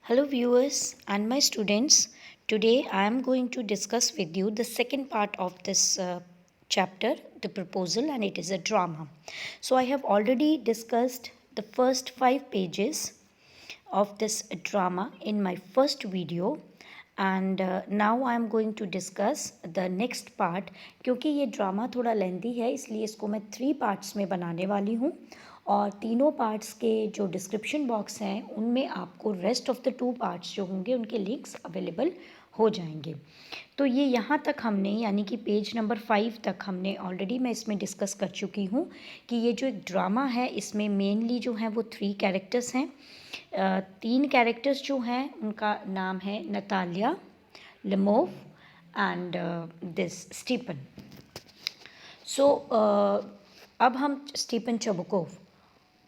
Hello, viewers and my students. Today I am going to discuss with you the second part of this chapter, the proposal, and it is a drama. So, I have already discussed the first 5 pages of this drama in my first video, and now I am going to discuss the next part. क्योंकि ये drama थोड़ा lengthy है इसलिए इसको मैं 3 parts में बनाने वाली हूँ और तीनों पार्ट्स के जो डिस्क्रिप्शन बॉक्स हैं उनमें आपको रेस्ट ऑफ द 2 पार्ट्स जो होंगे उनके लिंक्स अवेलेबल हो जाएंगे। तो ये यहाँ तक हमने यानी कि पेज नंबर 5 तक हमने ऑलरेडी मैं इसमें डिस्कस कर चुकी हूँ कि ये जो एक ड्रामा है इसमें मेनली जो है वो 3 कैरेक्टर्स हैं। 3 कैरेक्टर्स जो हैं उनका नाम है नतालिया, लेमोव एंड दिस स्टीपन। सो अब हम स्टीपन चबुकोव,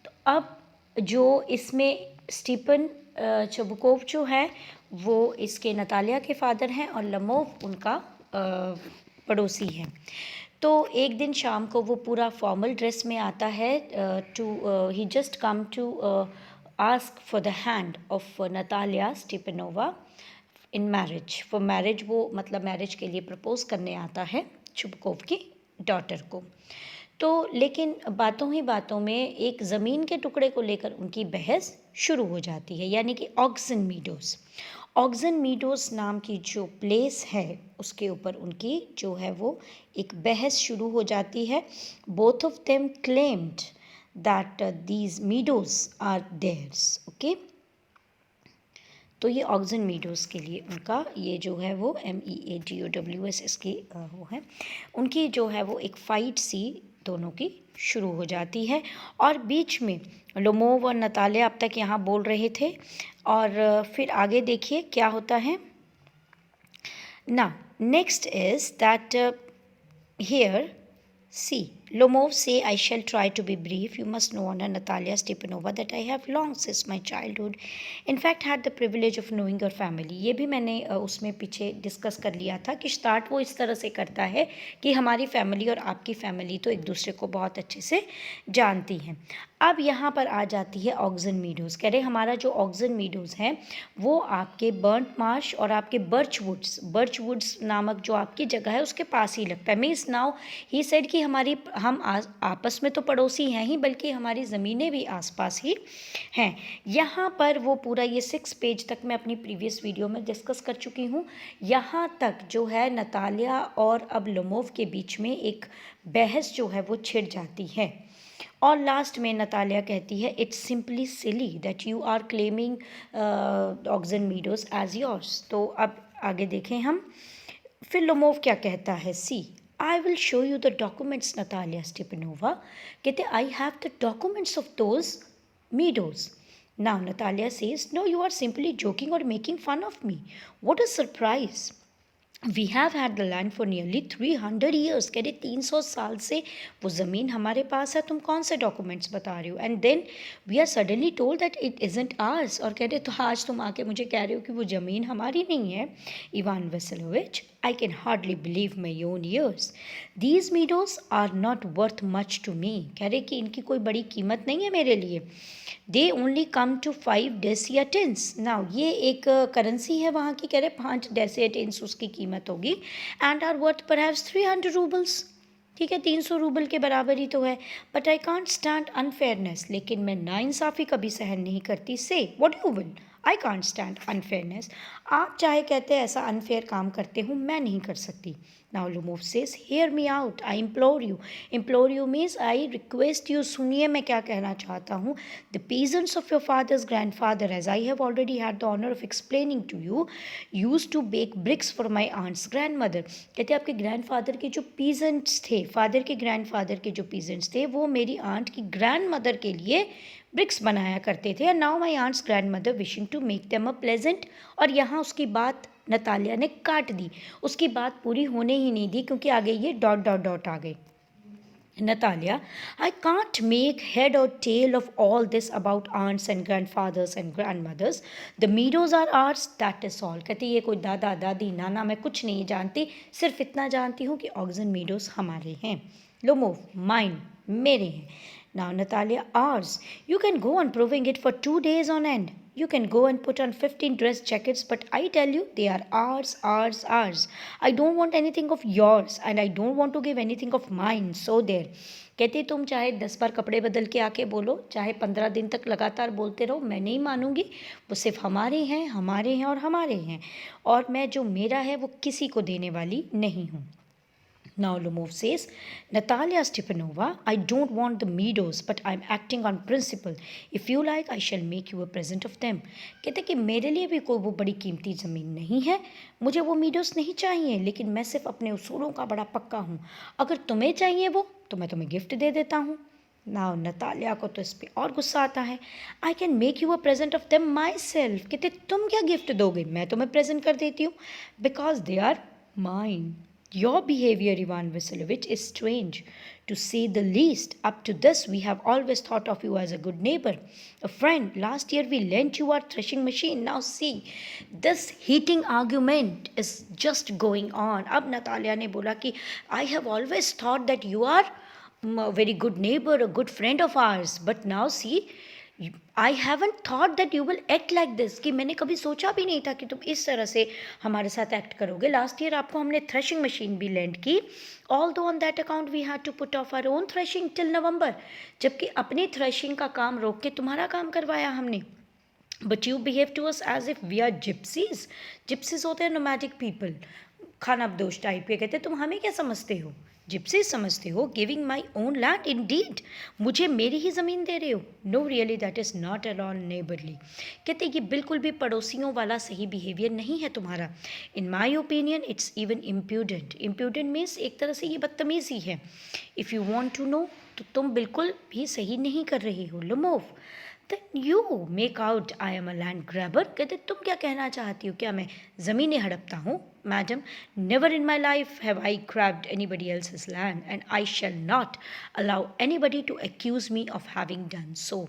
तो अब जो इसमें स्टीपन चबुकोव जो है वो इसके नतालिया के फादर हैं और लेमोव उनका पड़ोसी हैं। तो एक दिन शाम को वो पूरा फॉर्मल ड्रेस में आता है ही just come to ask for the hand of Natalia Stepanova in marriage. For marriage वो मतलब मैरिज के लिए प्रपोज करने आता है चुबकोव की डॉटर को। तो लेकिन बातों ही बातों में एक ज़मीन के टुकड़े को लेकर उनकी बहस शुरू हो जाती है, यानी कि ऑक्सन मीडोज़। ऑक्सन मीडोज़ नाम की जो प्लेस है उसके ऊपर उनकी जो है वो एक बहस शुरू हो जाती है। Both of them claimed that these meadows are theirs. Okay, तो ये ऑक्सन मीडोज़ के लिए उनका ये जो है वो MEADOWS इसकी वो है, उनकी जो है वो एक फ़ाइट सी दोनों की शुरू हो जाती है। और बीच में लेमोव और नतालिया अब तक यहाँ बोल रहे थे और फिर आगे देखिए क्या होता है ना। Next is that here see, Lomov say, I shall try to be brief. You must know, Anna Natalia Stepanova, that I have long since my childhood, in fact, had the privilege of knowing your family. ये भी मैंने उसमें पीछे discuss कर लिया था कि start वो इस तरह से करता है कि हमारी फैमिली और आपकी फैमिली तो एक दूसरे को बहुत अच्छे से जानती हैं। अब यहाँ पर आ जाती है ऑक्सन मीडोज़। कह रहे हमारा जो ऑक्सन मीडोज़ है वो आपके बर्न्ट मार्श और आपके बर्च वुड्स नामक जो आपकी जगह है उसके पास ही लगता है। मीन्स नाउ ही सेड कि हम आपस में तो पड़ोसी हैं ही बल्कि हमारी ज़मीनें भी आसपास ही हैं। यहाँ पर वो पूरा ये 6 पेज तक मैं अपनी प्रीवियस वीडियो में डिस्कस कर चुकी हूँ। यहाँ तक जो है नतालिया और अब लेमोव के बीच में एक बहस जो है वो छिड़ जाती है और लास्ट में नतालिया कहती है it's simply silly that you are claiming oxen meadows as yours. तो अब आगे देखें हम, फिर लेमोव क्या कहता है, सी I will show you the documents, Natalia Stepanova. कहते I have the documents of those meadows. Now Natalia says, no, you are simply joking or making fun of me. What a surprise. We have had the land for nearly 300 years. कह रहे 300 साल से वो ज़मीन हमारे पास है, तुम कौन से डॉक्यूमेंट्स बता रहे हो। And then we are suddenly told that it isn't ours. और कह रहे तो आज तुम आके मुझे कह रहे हो कि वो ज़मीन हमारी नहीं है। Ivan Vassilevitch, I can hardly believe my own ears. These meadows are not worth much to me. कह रहे कि इनकी कोई बड़ी कीमत नहीं है मेरे लिए। They only come to 5 dessiatins. Now ये एक करेंसी है वहाँ की, कह रहे 5 डेसिएटेंस उसकी कीमत होगी। And are worth perhaps 300 roubles. ठीक है, 300 रूबल के बराबर ही तो है। But I can't stand unfairness, लेकिन मैं नाइंसाफ़ी कभी सहन नहीं करती। Say what you will, I can't stand unfairness. आप चाहे कहते हैं ऐसा अनफेयर काम करते हूँ, मैं नहीं कर सकती। Now Lomov says, hear me out, I implore you. Implore you means I request you. सुनिए मैं क्या कहना चाहता हूँ। The peasants of your father's grandfather, as I have already had the honour of explaining to you, used to bake bricks for my aunt's grandmother. कहते आपके grand father के जो पीजेंट्स थे, फादर के grand father के जो peasants थे वो मेरी आंट की ग्रैंड मदर के लिए ब्रिक्स बनाया करते थे। And now my aunt's grandmother wishing to make them a pleasant. और यहाँ उसकी बात नतालिया ने काट दी, उसकी बात पूरी होने ही नहीं दी क्योंकि आगे ये डॉट डॉट डॉट आ गई। Natalia, I can't make head or tail of all this about aunts and grandfathers and grandmothers. The meadows are ours, that is all. कहती ये कोई दादा दादी नाना मैं कुछ नहीं जानती, सिर्फ इतना जानती हूँ कि ऑक्सन मीडोज हमारे हैं। लोमोव, माइन, मेरे हैं। Now Natalia, ours. You can go on proving it for 2 days on end. You can go and put on 15 dress jackets, but I tell you, they are ours, ours, ours. I don't want anything of yours and I don't want to give anything of mine. So there. कहते तुम चाहे 10 बार कपड़े बदल के आके बोलो, चाहे 15 दिन तक लगातार बोलते रहो, मैं नहीं मानूंगी। वो सिर्फ हमारे हैं, हमारे हैं और हमारे हैं, और मैं जो मेरा है वो किसी को देने वाली नहीं हूँ। Now Lomov says, Natalia Stepanova, I don't want the meadows, but I'm acting on principle. If you like, I shall make you a present of them. कहते कि मेरे लिए भी कोई वो बड़ी कीमती ज़मीन नहीं है, मुझे वो मीडोज नहीं चाहिए, लेकिन मैं सिर्फ अपने उसूलों का बड़ा पक्का हूँ। अगर तुम्हें चाहिए वो, तो मैं तुम्हें गिफ्ट दे देता हूँ। नाउ नतालिया को तो इस पर और गुस्सा आता है। I can make you a present of them my self. कहते तुम क्या गिफ्ट दोगे, मैं तुम्हें प्रेजेंट कर देती हूँ, because they are mine. Your behavior, Ivan Vasilovich, is strange, to say the least. Up to this, we have always thought of you as a good neighbor, a friend. Last year, we lent you our threshing machine. Now, see, this heating argument is just going on. अब Natalia ने बोला कि I have always thought that you are a very good neighbor, a good friend of ours. But now, see, I haven't thought that you will act like this, कि मैंने कभी सोचा भी नहीं था कि तुम इस तरह से हमारे साथ एक्ट करोगे। लास्ट ईयर आपको हमने थ्रेशिंग मशीन भी लेंड की, although on that account we had to put off our own threshing till November, जबकि अपनी थ्रेशिंग का काम रोक के तुम्हारा काम करवाया हमने। But you behave to us as if we are gypsies. Gypsies होते हैं नोमैडिक पीपल, खानाबदोश टाइप के। कहते तुम हमें क्या समझते हो, जिप्सी समझते हो, giving my own land indeed, मुझे मेरी ही ज़मीन दे रहे हो। No really that is not at all neighbourly. कहते ये बिल्कुल भी पड़ोसियों वाला सही बिहेवियर नहीं है तुम्हारा। In my opinion it's even impudent. Impudent means एक तरह से ये बदतमीज़ी है। If you want to know, तो तुम बिल्कुल भी सही नहीं कर रहे हो Lomov. Then you make out I am a land grabber. कहते तुम क्या कहना चाहती हो, क्या मैं ज़मीनें हड़पता हूँ? Madam, never in my life have I grabbed anybody else's land and I shall not allow anybody to accuse me of having done so.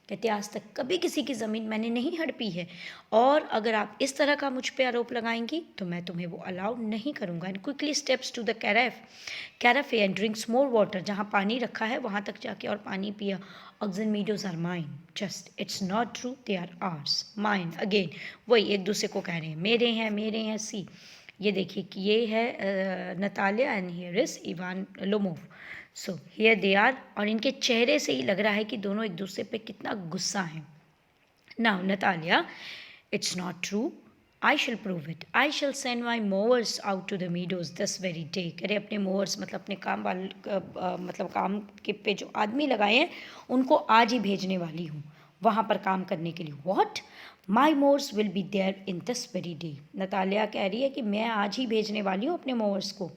कहते आज तक कभी किसी की ज़मीन मैंने नहीं हड़पी है, और अगर आप इस तरह का मुझ पर आरोप लगाएंगी तो मैं तुम्हें वो अलाउ नहीं करूँगा। And quickly steps to the carafe and drinks more water. जहाँ पानी रखा है वहाँ तक जाके और पानी पिया। Oxen meadows are mine. Just, it's not true, they are ours. Mine, again. वही एक दूसरे को कह रहे हैं, मेरे हैं, मेरे हैं। सी, ये देखिए कि ये है Natalia and here is Ivan Lomov. So here they are, और इनके चेहरे से ही लग रहा है कि दोनों एक दूसरे पे कितना गुस्सा है। Now Natalia, it's not true. I shall prove it. I shall send my mowers out to the meadows this very day. करे अपने mowers मतलब अपने काम वाले मतलब काम के पे जो आदमी लगाए हैं उनको आज ही भेजने वाली हूँ वहाँ पर काम करने के लिए। What? My mowers will be there in this very day. Natalia कह रही है कि मैं आज ही भेजने वाली हूँ अपने mowers को।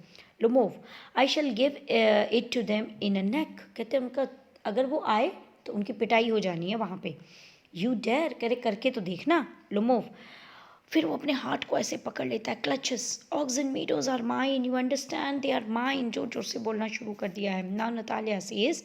Lomov, I shall give it to them in a neck. कहते हैं उनका अगर वो आए तो उनकी पिटाई हो जानी है वहाँ पे। यू डेयर, करे करके तो देखना। लोमोव, फिर वो अपने हार्ट को ऐसे पकड़ लेता है, clutches. Oxen meadows are mine, you understand, they are mine. जोर जोर से बोलना शुरू कर दिया है। Now Natalia says,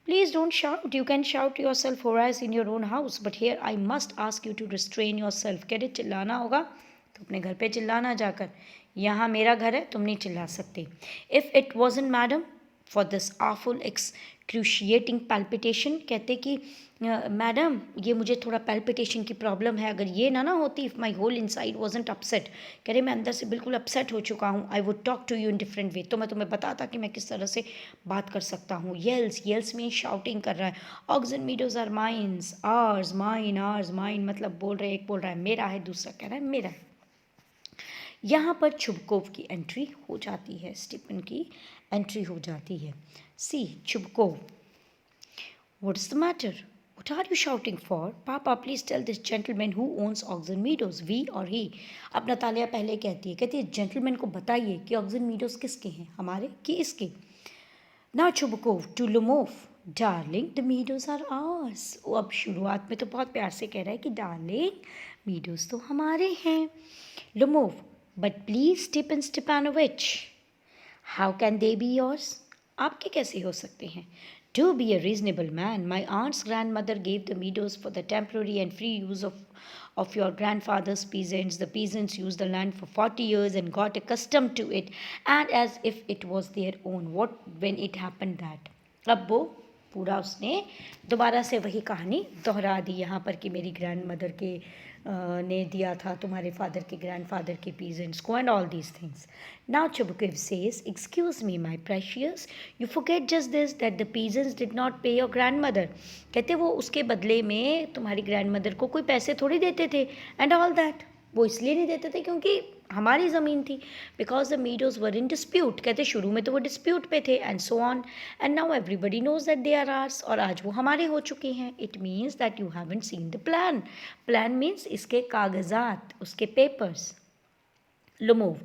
please don't shout, you can shout yourself hoarse in your own house, but here I must ask you to restrain yourself. कह रहे चिल्लाना होगा तो अपने घर पे चिल्लाना जाकर, यहाँ मेरा घर है, तुम नहीं चिल्ला सकते। If it wasn't madam for this awful excruciating palpitation, कहते कि मैडम ये मुझे थोड़ा पैल्पिटेशन की प्रॉब्लम है, अगर ये ना होती, if my whole inside wasn't upset, कह रहे मैं अंदर से बिल्कुल अपसेट हो चुका हूँ, I would talk to you in different way, तो मैं तुम्हें बताता कि मैं किस तरह से बात कर सकता हूँ। येल्स, येल्स में शाउटिंग कर रहा है। Oxen meadows are mines, ours mine, मतलब बोल रहे, एक बोल रहा है मेरा है, दूसरा कह रहा है मेरा है। यहाँ पर चुबकोव की एंट्री हो जाती है, स्टीफन की एंट्री हो जाती है। See Chubukov, what is the matter, what are you shouting for? Papa, please tell this gentleman who owns Oxen Meadows, we or he. अब नतालिया पहले कहती है जेंटलमैन को बताइए कि ऑक्सन मीडोज किसके हैं, हमारे कि इसके। ना Chubukov to Lomov, darling the meadows are ours. वो अब शुरुआत में तो बहुत प्यार से कह रहा है कि डार्लिंग मीडोज तो हमारे हैं। Lomov, but please Stepan Stepanovitch, how can they be yours, आपके कैसे हो सकते हैं? Do be a reasonable man. My aunt's grandmother gave the meadows for the temporary and free use of your grandfather's peasants. The peasants used the land for 40 years and got accustomed to it, and as if it was their own. What when it happened that? अब वो पूरा उसने दोबारा से वही कहानी दोहरा दी यहाँ पर कि मेरी ग्रैंड मदर के ने दिया था तुम्हारे फादर के ग्रैंडफादर के पीजेंट्स को and all these things. Now Chubbuquid says, "Excuse me, my precious, you forget just this that the peasants did not pay your grandmother." कहते वो उसके बदले में तुम्हारी ग्रैंडमदर को कोई पैसे थोड़ी देते थे एंड ऑल दैट. वो इसलिए नहीं देते थे क्योंकि हमारी ज़मीन थी, because the meadows were in dispute. कहते शुरू में तो वो डिस्प्यूट पे थे and so on, and now everybody knows that they are ours, और आज वो हमारे हो चुके हैं. It means that you haven't seen the plan. Plan means इसके कागजात, उसके papers. Lumov,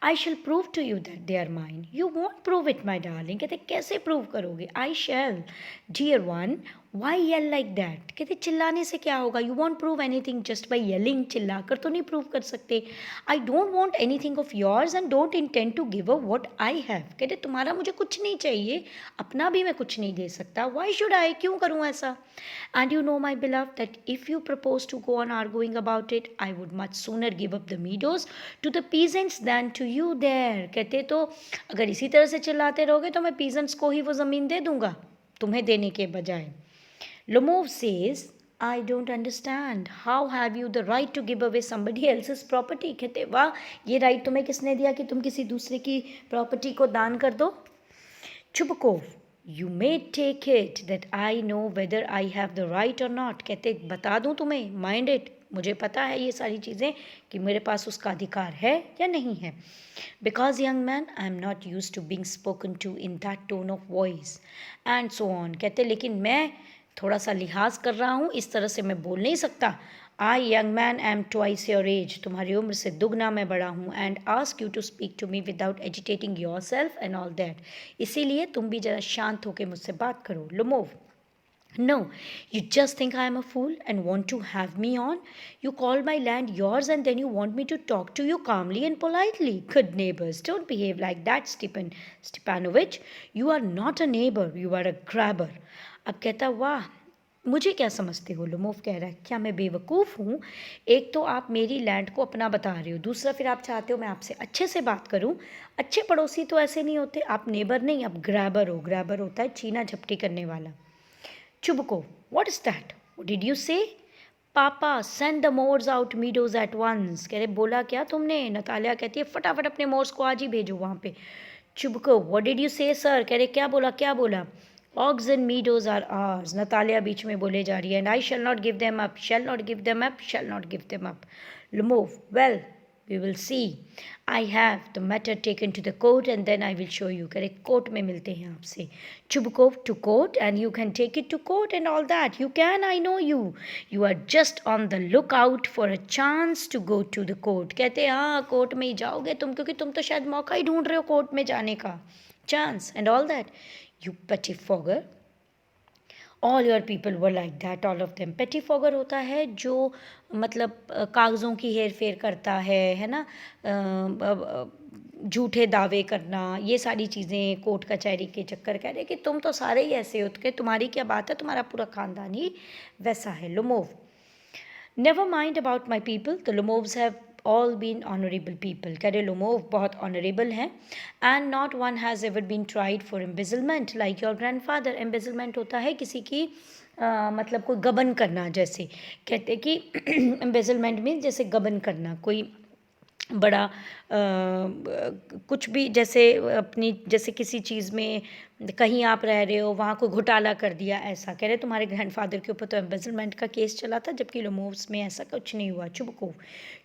I shall prove to you that they are mine. You won't prove it, my darling. कहते कैसे प्रूव करोगे? I shall. Dear one, why yell like that? कहते चिल्लाने से क्या होगा? You won't prove anything just by yelling. चिल्ला कर तो नहीं प्रूव कर सकते. I don't want anything of yours and don't intend to give up what I have. कहते तुम्हारा मुझे कुछ नहीं चाहिए, अपना भी मैं कुछ नहीं दे सकता. Why should I? क्यों करूँ ऐसा? And you know, my beloved, that if you propose to go on arguing about it, I would much sooner give up the meadows to the peasants than to you there. कहते तो अगर इसी तरह से चिल्लाते रहोगे तो मैं peasants को ही वो ज़मीन दे दूंगा तुम्हें देने के बजाय. Lumov says, I don't understand. How have you the right to give away somebody else's property? कहते वाह, ये राइट तुम्हें किसने दिया कि तुम किसी दूसरे की प्रॉपर्टी को दान कर दो? Chubbuquid, you may take it that I know whether I have the right or not. कहते बता दूं तुम्हें, माइंड इट, मुझे पता है ये सारी चीज़ें कि मेरे पास उसका अधिकार है या नहीं है. Because young man, I am not used to being spoken to in that tone of voice and so on. कहते लेकिन मैं थोड़ा सा लिहाज कर रहा हूँ, इस तरह से मैं बोल नहीं सकता. I, young man, am twice your age. तुम्हारी उम्र से दुगना मैं बड़ा हूँ. And ask you to speak to me without agitating yourself and all that. इसीलिए तुम भी जरा शांत होकर मुझसे बात करो. Lumov, no, you just think I am a fool and want to have me on. You call my land yours and then you want me to talk to you calmly and politely. Good neighbors, don't behave like that, Stepanovich. You are not a neighbor, you are a grabber. अब कहता वाह, मुझे क्या समझते हो? लुमोव कह रहा है क्या मैं बेवकूफ़ हूँ? एक तो आप मेरी लैंड को अपना बता रहे हो, दूसरा फिर आप चाहते हो मैं आपसे अच्छे से बात करूँ. अच्छे पड़ोसी तो ऐसे नहीं होते. आप नेबर नहीं, आप ग्रैबर हो. ग्रैबर होता है छीना झपटी करने वाला. Chubbuquid, what is that? What did you say? पापा, send the Moors out meadows at once. कह रहे बोला क्या तुमने? नतालिया कहती है फटाफट अपने मोर्स को आज ही भेजो वहाँ पे. Chubbuquid, what did you say, sir? कह रहे क्या बोला क्या बोला? Hogs and meadows are ours. Natalia बीच में बोले जा रही है. And I shall not give them up, shall not give them up, shall not give them up. Lumov, well, we will see. I have the matter taken to the court and then I will show you. Correct, court में मिलते हैं आपसे. Chubbuquid, to court and you can take it to court and all that. You can, I know you. You are just on the lookout for a chance to go to the court. कहते हाँ court में ही जाओगे तुम, क्योंकि तुम तो शायद मौका ही ढूंढ रहे हो कोर्ट में जाने का. Chance and all that. You pettifogger. All your people were like that, all of them. Pettifogger होता है जो मतलब कागज़ों की हेर फेर करता है ना, झूठे दावे करना, ये सारी चीज़ें कोर्ट कचहरी के चक्कर. कह रहे कि तुम तो सारे ही ऐसे हो, कि तुम्हारी क्या बात है, तुम्हारा पूरा ख़ानदान ही वैसा है. Lumov, never mind about my people. The Lumovs have all been honorable people. कह रहे लुमोव बहुत honorable हैं. And not one has ever been tried for embezzlement like your grandfather. Embezzlement होता है किसी की मतलब कोई गबन करना. जैसे कहते कि embezzlement मीन्स जैसे गबन करना, कोई बड़ा कुछ भी, जैसे अपनी जैसे किसी चीज़ में कहीं आप रह रहे हो वहाँ कोई घोटाला कर दिया, ऐसा. कह रहे तुम्हारे ग्रैंडफादर के ऊपर तो एम्बेजलमेंट का केस चला था, जबकि लुमोव्स में ऐसा कुछ नहीं हुआ. Chubbuquid,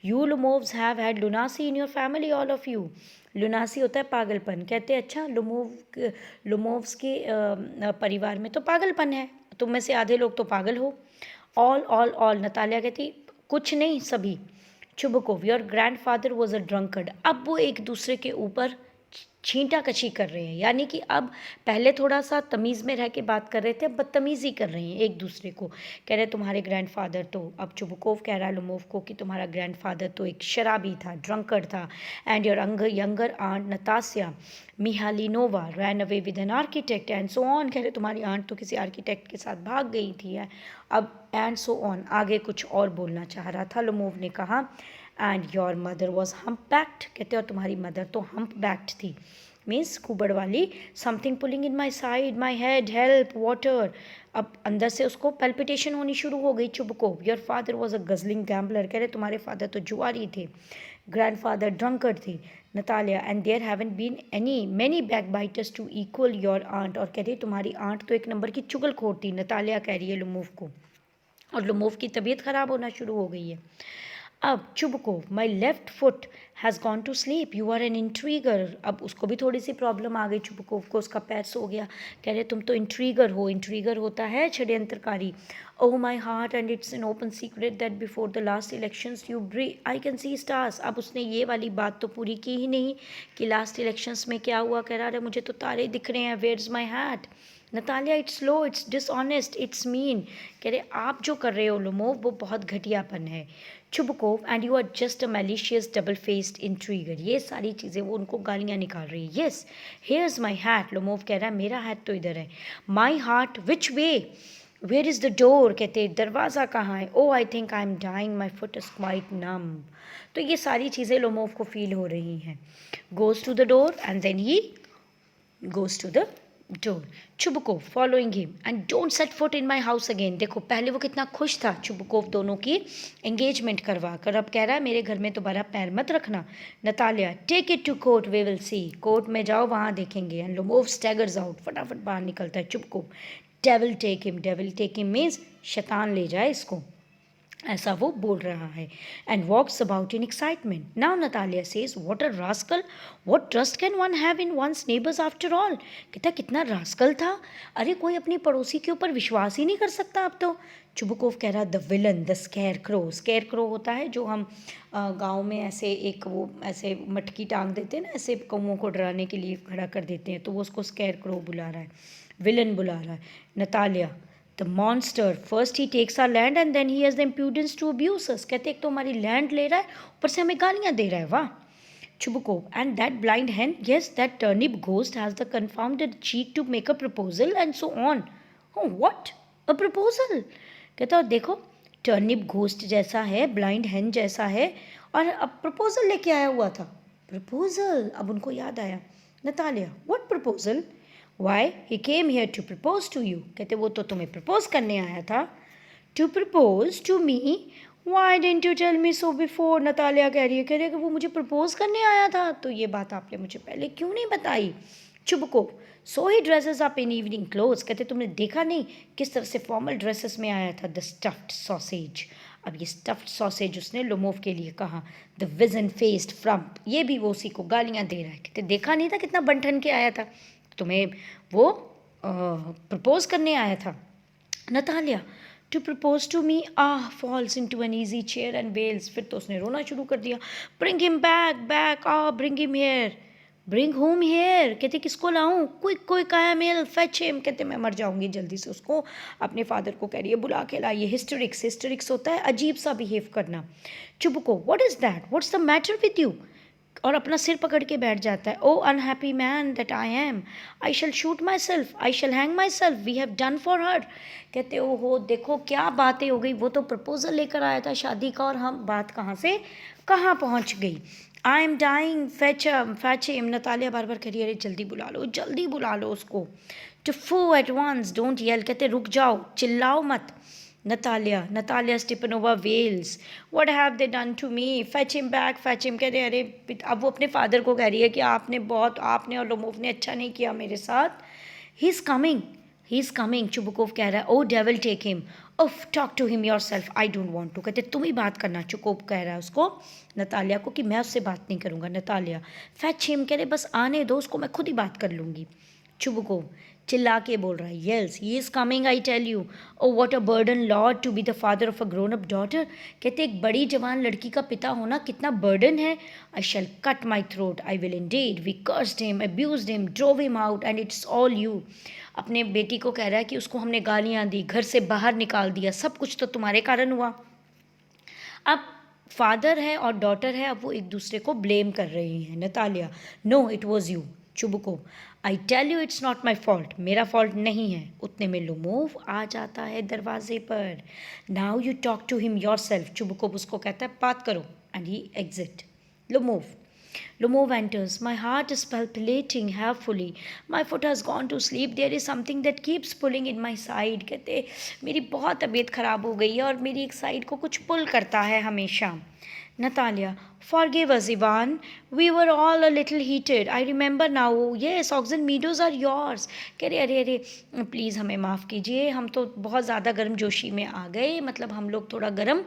you Lomovs have had lunacy in your family, all of you. Lunacy होता है पागलपन. कहते अच्छा लुमोव्स के परिवार में तो पागलपन है, तुम में से आधे लोग तो पागल हो. All all all. नतालिया कहती कुछ नहीं, सभी. Chubbuquid, your grandfather was a drunkard. अब वो एक दूसरे के ऊपर छींटा कशी कर रहे हैं, यानी कि अब पहले थोड़ा सा तमीज़ में रह के बात कर रहे थे, अब बदतमीज़ी कर रहे हैं एक दूसरे को. कह रहे तुम्हारे ग्रैंडफादर तो, अब Chubbuquid कह रहा है लुमोव को कि तुम्हारा ग्रैंडफादर तो एक शराबी था, ड्रंकर्ड था. And your younger aunt Nastasya Mikhailovna ran away with an architect and so on. कह रहे तुम्हारी आंट तो किसी आर्किटेक्ट के साथ भाग गई थी. अब एंड सो ऑन, आगे कुछ और बोलना चाह रहा था. लुमोव ने कहा and your mother was humpbacked. कहते और तुम्हारी मदर तो हम्प बैक्ड थी. मीन्स कुबड़ वाली, something pulling in my side, my head, help, water. अब अंदर से उसको पेल्पिटेशन होनी शुरू हो गई Chubukov. Your father was a guzzling gambler, कह रहे तुम्हारे फादर तो जुआरी थे, ग्रैंडफादर ड्रंकर्ड थे Natalia, and there haven't been many backbiters to equal your aunt, और कह रही तुम्हारी आंट तो एक नंबर की चुगलखोर थी, नतालिया कह रही है लुमोव को, और लुमोव की तबीयत खराब होना शुरू हो गई है। अब Chubukov, my left foot has gone to sleep, you are an intriguer. अब उसको भी थोड़ी सी प्रॉब्लम आ गई चुबकोव को, उसका पैर सो गया, कह रहे तुम तो इंट्रीगर हो, इंट्रीगर होता है षड्यंत्रकारी। Oh my heart, and it's an open secret that before the last elections you I can see stars. अब उसने ये वाली बात तो पूरी की ही नहीं कि लास्ट इलेक्शंस में क्या हुआ, कह रहा है मुझे तो तारे दिख रहे हैं, where is my hat. Natalia, it's low, it's dishonest, it's mean, कह रहे आप जो कर रहे हो लुमोव वो बहुत घटियापन है। Chubukov, and you are just a malicious double faced intriguer, ये सारी चीज़ें वो उनको गालियाँ निकाल रही है। Yes, here's my hat, Lomov कह रहा है मेरा हैट तो इधर है। My heart, which way, where is the door, कहते दरवाज़ा कहाँ है। Oh I think I am dying, my foot is quite numb. तो ये सारी चीज़ें लुमोव को फील हो रही हैं। Goes to the door and then he goes to the door. Chubukov following him, and don't set foot in my house again. देखो पहले वो कितना खुश था चुबकोव दोनों की एंगेजमेंट करवा कर, अब कह रहा है मेरे घर में दोबारा पैर मत रखना। Natalia, take it to court, we will see, court में जाओ वहाँ देखेंगे। एंड लुमोव स्टैगर्स आउट, फटाफट बाहर निकलता है Chubukov. Devil take him means शैतान ले जाए इसको, ऐसा वो बोल रहा है। And walks about in excitement. Now Natalia says, what a rascal, what trust can one have in one's neighbours after all. कहता कितना रास्कल था, अरे कोई अपने पड़ोसी के ऊपर विश्वास ही नहीं कर सकता अब तो। चुबकोव कह रहा the villain, the square crow होता है जो हम गांव में ऐसे एक वो ऐसे मटकी टांग देते हैं ना, ऐसे कौओं को डराने के लिए खड़ा कर देते हैं, तो वो उसको स्केयर क्रो बुला रहा है, विलन बुला रहा है। Natalia, the monster, first he takes our land and then he has the impudence to abuse us. कहते एक तो हमारी लैंड ले रहा है, ऊपर से हमें गालियाँ दे रहा है, वाह। Chubukov, and that blind hen, yes, that turnip ghost has the confounded cheek to make a proposal and so on. Oh, what? A proposal? कहता देखो टर्निप घोस्ट जैसा है, ब्लाइंड हैन जैसा है, और अब प्रपोजल लेके आया हुआ था। प्रपोजल, अब उनको याद आया। Natalia, what proposal? Why he came here to propose to you. कहते वो तो तुम्हें प्रपोज करने आया था। To propose to me, why didn't you tell me so before. Natalia कह रही है कि वो मुझे प्रपोज करने आया था, तो ये बात आपने मुझे पहले क्यों नहीं बताई। Chubukov, so he dresses up in evening clothes. कहते तुमने देखा नहीं किस तरह से फॉर्मल ड्रेसेस में आया था। द स्टफ्ड सॉसेज, अब ये स्टफ्ड सॉसेज उसने लुमोव के लिए कहा। द विजन फेस्ड फ्रम्प, ये भी वो उसी को गालियाँ दे रहा है। कहते देखा नहीं था कितना बनठन के आया था, तुम्हें वो प्रपोज करने आया था। Natalia, to propose to me, falls into an easy chair and wails. फिर तो उसने रोना शुरू कर दिया। Bring him back, bring him here. Bring home here, कहते किसको लाऊं, quick quick I am ill, fetch him. कहते मैं मर जाऊंगी जल्दी से, उसको अपने फादर को कह रही है बुला के लाइए। हिस्टेरिक्स होता है अजीब सा बिहेव करना। Chubukov, what is that, what's the matter with you, और अपना सिर पकड़ के बैठ जाता है। Oh unhappy man that I am, I shall shoot myself, I shall hang myself, we have done for her. कहते ओ हो देखो क्या बातें हो गई, वो तो प्रपोजल लेकर आया था शादी का, और हम बात कहाँ से कहाँ पहुँच गई। I am dying, fetch him. Natalia बार बार कह रही है अरे जल्दी बुला लो उसको। टू फू एट वंस, डोंट येल, कहते रुक जाओ, चिल्लाओ मत। Natalia Stepanova wails, what have they done to me, fetch him back, fetch him। कह रहे अरे अब वो अपने फादर को कह रही है कि आपने और लोमोव ने अच्छा नहीं किया मेरे साथ। ही इज़ कमिंग। चुबकोव कह रहा है oh devil take him, ugh talk to him yourself, I don't want to. कहते तुम ही बात करना। चुबकोव कह रहा है उसको, नतालिया को, कि मैं उससे बात नहीं करूँगा। नतालिया, फैच हिम, कह रहे बस आने दो उसको, मैं खुद ही बात कर लूँगी। चुबकोव चिल्ला के बोल रहा है yells, he is coming I tell you. Oh what a burden Lord to be the father of a grown up daughter. कहते एक बड़ी जवान लड़की का पिता होना कितना बर्डन है। I shall cut my throat, I will indeed, we cursed him, abused him, drove him out, and it's all you. अपने बेटी को कह रहा है कि उसको हमने गालियाँ दी, घर से बाहर निकाल दिया, सब कुछ तो तुम्हारे कारण हुआ। अब फादर है और डॉटर है, अब वो एक दूसरे को ब्लेम कर रही हैं। Natalia, no it was you. Chubukov, I tell you it's not my fault, मेरा फॉल्ट नहीं है। उतने में लुमोव आ जाता है दरवाजे पर। Now you talk to him yourself. Chubukov उसको कहता है बात करो, and he exit. Lomov, Lumov enters. My heart is palpitating heavily. My foot has gone to sleep. There is something that keeps pulling in my side. कहते मेरी बहुत तबीयत ख़राब हो गई है और मेरी एक साइड को कुछ पुल करता है हमेशा. Natalia, forgive us, Ivan. We were all a little heated. I remember now. Yes, Oxen Meadows are yours. कह रहे अरे अरे प्लीज़ हमें माफ़ कीजिए, हम तो बहुत ज़्यादा गर्म जोशी में आ गए. मतलब हम लोग थोड़ा गर्म,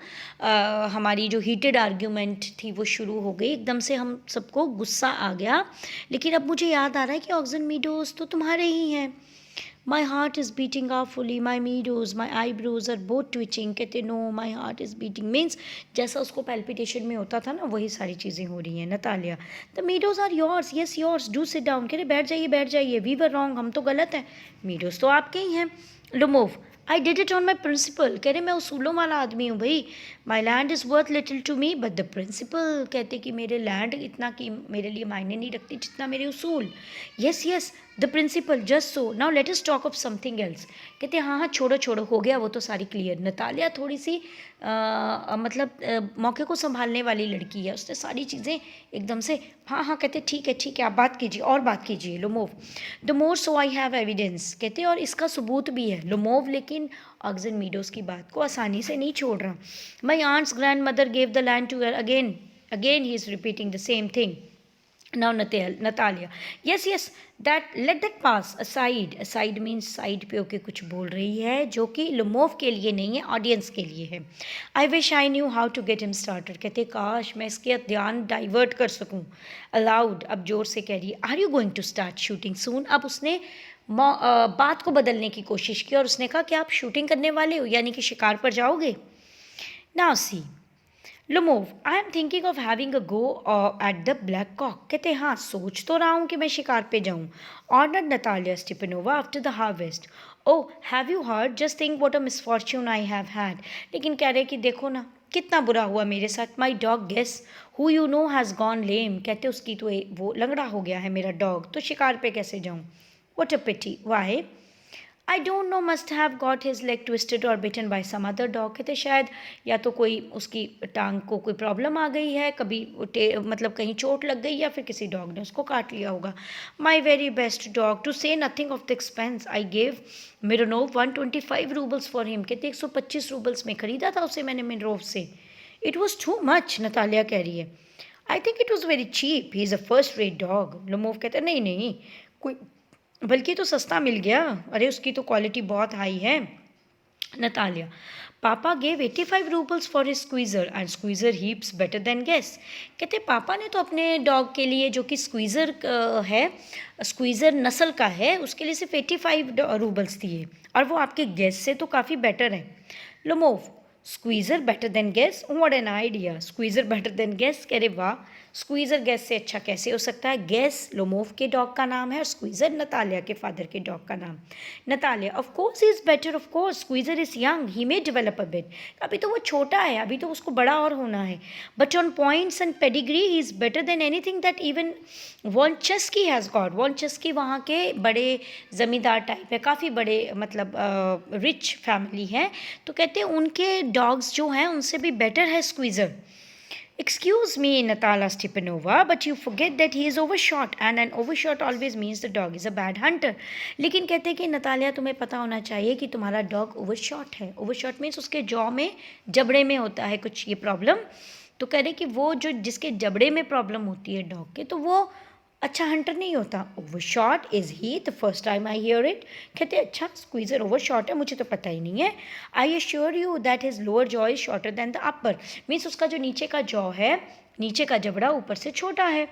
हमारी जो हीटेड आर्ग्यूमेंट थी वो शुरू हो गई. एकदम से हम सबको गुस्सा आ गया. लेकिन अब मुझे याद आ रहा है कि ऑक्सन मीडोज तो तुम्हारे ही हैं. My heart is beating awfully. My meadows, my eyebrows are both twitching. कहते no, my heart is beating means जैसा उसको palpitation में होता था ना, वही सारी चीज़ें हो रही हैं. Natalia, the meadows are yours. Yes, yours. Do sit down. कह रहे बैठ जाइए. We were wrong. हम तो गलत हैं. meadows तो आपके ही हैं. Lumov, I did it on my principle. कह रहे मैं उसूलों वाला आदमी हूँ भाई. My land is worth little to me, but the principle कहते कि मेरे लैंड इतना कि मेरे लिए मायने नहीं रखती जितना मेरे उसूल. Yes, yes, the principle, just so. Now let us talk of something else. कहते हाँ छोड़ो हो गया वो तो सारी क्लियर. नतालिया थोड़ी सी मतलब मौके को संभालने वाली लड़की है. उसने सारी चीज़ें एकदम से हाँ कहते ठीक है आप बात कीजिए और बात कीजिए. Lomov, the more so I have evidence. कहते और इसका सबूत भी है. लोमोव लेकिन ऑक्सन मीडोज की बात को आसानी से नहीं छोड़ रहा. My aunt's grandmother gave the land to her. Again he is repeating the same thing. Now Natalia, yes, that let that pass. Aside means side पे होके कुछ बोल रही है जो कि लुमोव के लिए नहीं है, ऑडियंस के लिए है. I wish I knew how to get him started. कहते काश मैं इसके ध्यान डाइवर्ट कर सकूं. Aloud, अब जोर से कह रही है, Are you going to start shooting soon? अब उसने बात को बदलने की कोशिश की और उसने कहा कि आप शूटिंग करने वाले हो, यानी कि शिकार पर जाओगे. Now see. Lomov, I am thinking of having a go at the black cock. कहते हाँ सोच तो रहा हूँ कि मैं शिकार पे जाऊँ. Order Natalia Stepanovna after the harvest. Oh have you heard, just think what a misfortune I have had. लेकिन कह रहे कि देखो ना कितना बुरा हुआ मेरे साथ. My dog Guess who you know has gone lame. कहते उसकी तो वो लंगड़ा हो गया है मेरा डॉग, तो शिकार पे कैसे जाऊँ. What a pity. Why. I don't know, must have got his leg twisted और bitten by some other dog. कहते शायद या तो कोई उसकी टांग को कोई प्रॉब्लम आ गई है, कभी मतलब कहीं चोट लग गई या फिर किसी डॉग ने उसको काट लिया होगा. My very best dog, to say nothing of the expense, I gave Mironov 125 roubles for him. कहते 125 रूबल्स में खरीदा था उसे मैंने मिरोव से. It was too much, Natalia कह रही है. I think it was very cheap. He is a first rate dog. Lomov कहते नहीं कोई बल्कि तो सस्ता मिल गया. अरे उसकी तो क्वालिटी बहुत हाई है. Natalia, papa gave 85 roubles for his Squeezer and Squeezer heaps better than Guess. कहते पापा ने तो अपने डॉग के लिए जो कि स्क्वीज़र है, स्क्वीज़र नस्ल का है, उसके लिए सिर्फ 85 रूबल्स दिए और वो आपके गेस से तो काफ़ी बेटर है. Lomov, Squeezer better than Guess, what an idea. Squeezer better than Guess. कह रहे वाह, स्क्वीज़र गैस से अच्छा कैसे हो सकता है. गैस लोमोव के डॉग का नाम है और स्क्वीज़र नतालिया के फादर के डॉग का नाम. Natalia, of course he is better, of course squeezer is young, he may develop a bit. अभी तो वो छोटा है, अभी तो उसको बड़ा और होना है. But on points and pedigree he is better than anything that even Vonchsky has got. Vonchsky वहाँ के बड़े ज़मींदार टाइप है, काफ़ी बड़े मतलब रिच फैमिली है. तो कहते हैं उनके डॉग्स जो हैं उनसे भी बेटर है squeezer. Excuse me, Natala Stepanova, but you forget that he is overshot and an overshot always means the dog is a bad hunter. लेकिन कहते हैं कि नतालिया तुम्हें पता होना चाहिए कि तुम्हारा डॉग ओवरशॉट है. ओवरशॉट मीन्स उसके जॉ में, जबड़े में होता है कुछ ये प्रॉब्लम. तो कह रहे कि वो जो जिसके जबड़े में प्रॉब्लम होती है डॉग के, तो वो अच्छा हंटर नहीं होता. Overshot is he, the first time I hear it. कहते अच्छा स्क्वीज़र ओवरशॉट है, मुझे तो पता ही नहीं है. I assure you that his lower jaw is shorter than the upper. मीन्स उसका जो नीचे का जॉ है, नीचे का जबड़ा ऊपर से छोटा है.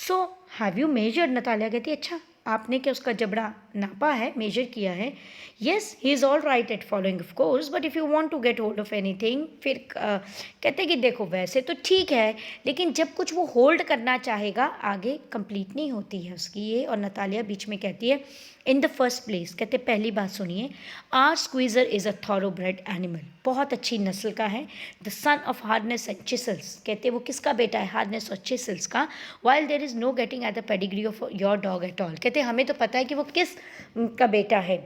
So have you measure. Natalia कहती अच्छा आपने क्या उसका जबड़ा नापा है, मेजर किया है. Yes he is all right at following of course, but if you want to get hold of anything. फिर कहते कि देखो वैसे तो ठीक है, लेकिन जब कुछ वो होल्ड करना चाहेगा आगे कंप्लीट नहीं होती है उसकी ये. और नतालिया बीच में कहती है इन द फर्स्ट प्लेस. कहते पहली बात सुनिए, our Squeezer is a thoroughbred animal, बहुत अच्छी नस्ल का है. The son of Harness and Chisels. कहते वो किसका बेटा है, हार्डनेस और चिसल्स का. While there is no getting at the pedigree of your dog at all. कहते हमें तो पता है कि वो किस का बेटा है,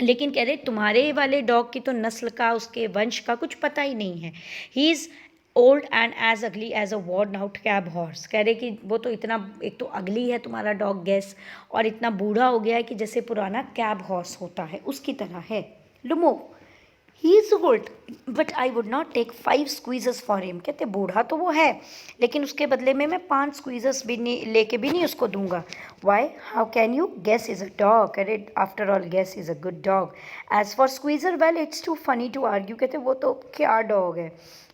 लेकिन कह रहे तुम्हारे वाले डॉग की तो नस्ल का, उसके वंश का कुछ पता ही नहीं है. He is old and as ugly as a worn out cab horse, कह रहे कि वो तो इतना, एक तो अगली है तुम्हारा डॉग गैस, और इतना बूढ़ा हो गया है कि जैसे पुराना कैब हॉर्स होता है उसकी तरह है। Lomov, he is old but I would not take 5 for him, कहते बूढ़ा तो वो है लेकिन उसके बदले में मैं 5 भी नहीं लेके भी नहीं उसको दूंगा। Why, how can you, Guess is a dog, अरे after all Guess is a good dog. As for Squeezer, well it's too funny to argue, कहते वो तो क्या डॉग है।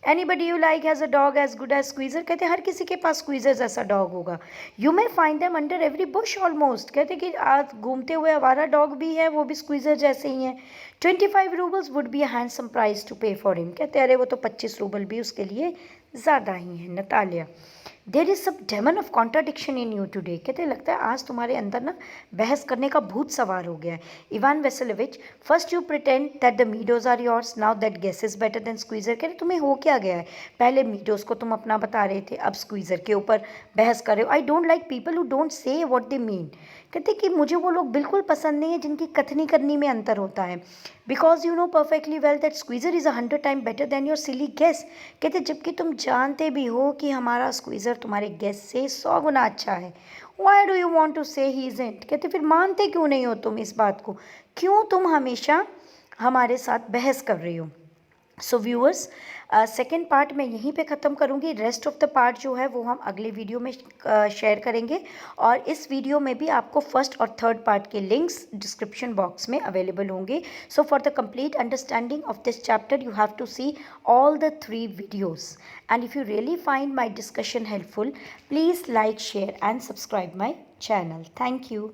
Anybody you like has a dog as good as Squeezer, कहते हर किसी के पास स्क्वीजर जैसा डॉग होगा। You may find them under every bush almost, कहते कि आज घूमते हुए हमारा डॉग भी है, वो भी स्क्वीजर जैसे ही है। 25 roubles would be a handsome price to pay for him, कहते अरे वो तो 25 रूबल भी उसके लिए ज़्यादा ही है। Natalia, there is some demon of contradiction in you today, कहते लगता है आज तुम्हारे अंदर ना बहस करने का भूत सवार हो गया है। Ivan Vasilevich, first you pretend that the meadows are yours, now that Guess is better than Squeezer, कहते तुम्हें हो क्या गया है, पहले मीडोज को तुम अपना बता रहे थे, अब स्क्वीजर के ऊपर बहस कर रहे हो। I don't like people who don't say what they mean, कहते कि मुझे वो लोग बिल्कुल पसंद नहीं है जिनकी कथनी करनी में अंतर होता है। Because you know perfectly well that Squeezer is 100 time better than your silly Guess, कहते जबकि तुम जानते भी हो कि हमारा स्क्वीजर तुम्हारे गेस से 100 गुना अच्छा है। Why do you want to say he isn't, कहते फिर मानते क्यों नहीं हो तुम इस बात को, क्यों तुम हमेशा हमारे साथ बहस कर रही हो। सो व्यूअर्स, सेकेंड पार्ट मैं यहीं पे ख़त्म करूँगी, रेस्ट ऑफ द पार्ट जो है वो हम अगले वीडियो में शेयर करेंगे, और इस वीडियो में भी आपको फर्स्ट और थर्ड पार्ट के लिंक्स डिस्क्रिप्शन बॉक्स में अवेलेबल होंगे। So for the complete understanding of this chapter you have to see all the 3 videos, and if you really find my discussion helpful, please like, share and subscribe my channel. Thank you.